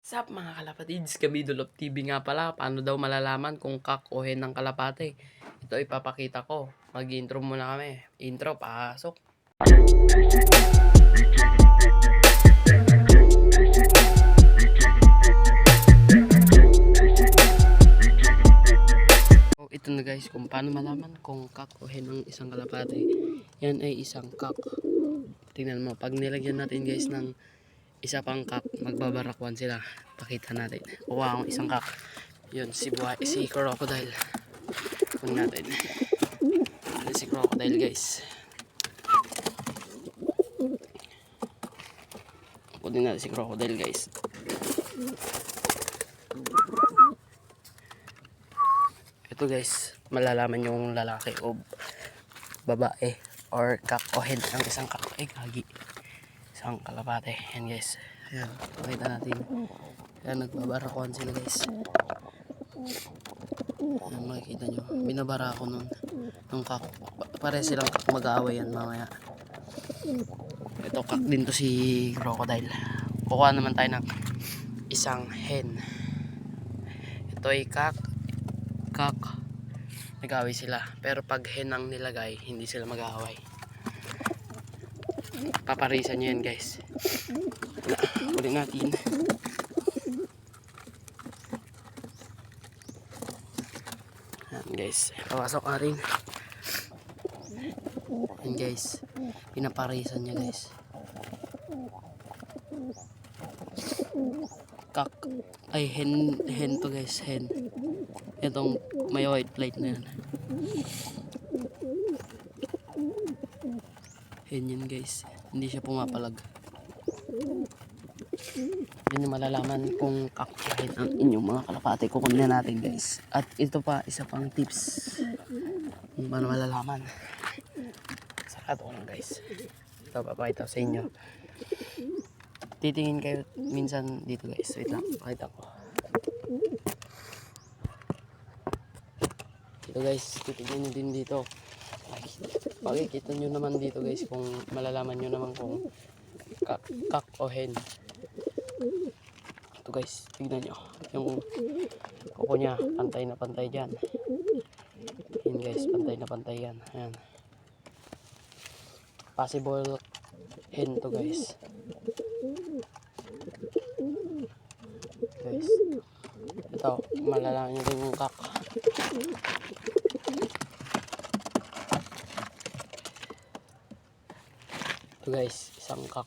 Sup mga kalapatids, kami Dulop TV nga pala. Paano daw malalaman kung kak o hen ng kalapate? Ito ipapakita ko. Mag-intro muna kami. Intro, pasok. So, ito na guys, kung paano malaman kung kak o hen ng isang kalapate. Yan ay isang kak. Tingnan mo, pag nilagyan natin guys ng isa pang kak, magbabarakwan sila. Pakita natin. Kuha akong isang kak. Yun, si crocodile. Kunin natin. Yun, si crocodile guys. Kunin natin si crocodile guys. Ito guys, malalaman yung lalaki o babae or kak o hen ng isang kak. Ay, gagi. Isang kalapate. Yan guys. Ayan, pakita natin. Ayan, nagbabarakuan sila guys. Ayan, makikita nyo. Binabara ako nun. Nung kak. Pare silang kak, mag-aaway yan mamaya. Ito kak din to si crocodile. Kukuha naman tayo ng isang hen. Ito ay kak. Nag-aaway sila. Pero pag hen ang nilagay, hindi sila mag-aaway. Paparisan nyo yan guys. Ulit natin. Yan guys, pawasok na rin. Yan guys, pinaparisan niya guys. Kak ay hen to guys, hen. Itong may white light na yan. Hen yan guys, hindi siya pumapalag. Yun yung malalaman kung kakyahin ang inyong mga kalapate. Kukunin natin guys. At ito pa, isa pang tips kung paano malalaman. Saka ito lang guys. Ito, papakita ko sa inyo. Titingin kayo minsan dito guys. Wait lang, pakita ko. Ito guys, titingin nyo din dito. Pakikita nyo naman dito guys kung malalaman nyo naman kung kak o hen. Ito guys, tignan nyo. Yung kuko niya, pantay na pantay dyan. Yan guys, pantay na pantay yan. Ayan. Possible hen to guys. Guys. Ito, malalaman nyo din yung kak. Ito guys, isang kak.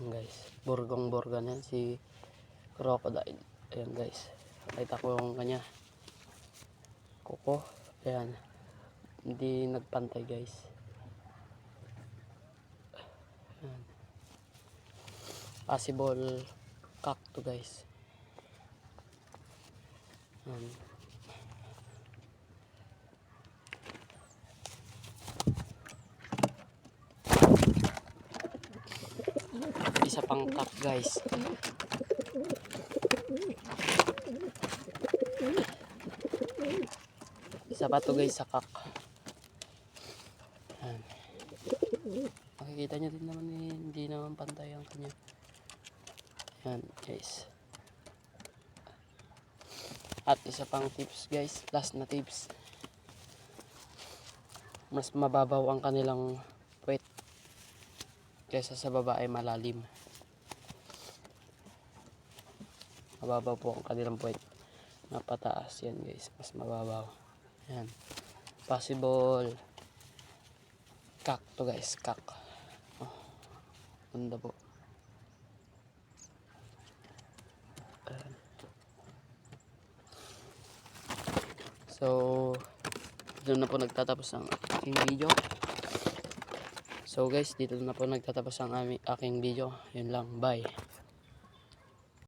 Guys, burgong-burgan yan si crocodile. Ayan guys, nakita ko yung kanya kuko. Ayan, hindi nagpantay guys. Ayan. Possible kak to guys. Ayan. Isa pang kak guys. Isa pa to guys sa kak. Ayan. Makikita nyo din naman hindi naman pantay ang kanya. Ayan guys. At isa pang tips guys, last na tips. Mas mababaw ang kanilang puwet kaysa sa babae malalim. Mababaw po ang kanilang puwet. Napataas yan guys, mas mababaw. Yan. Possible kak to guys, kak. Oh, ganda po. So, dito na po nagtatapos ang aking video. So guys, dito na po nagtatapos ang aking video. Yun lang, bye.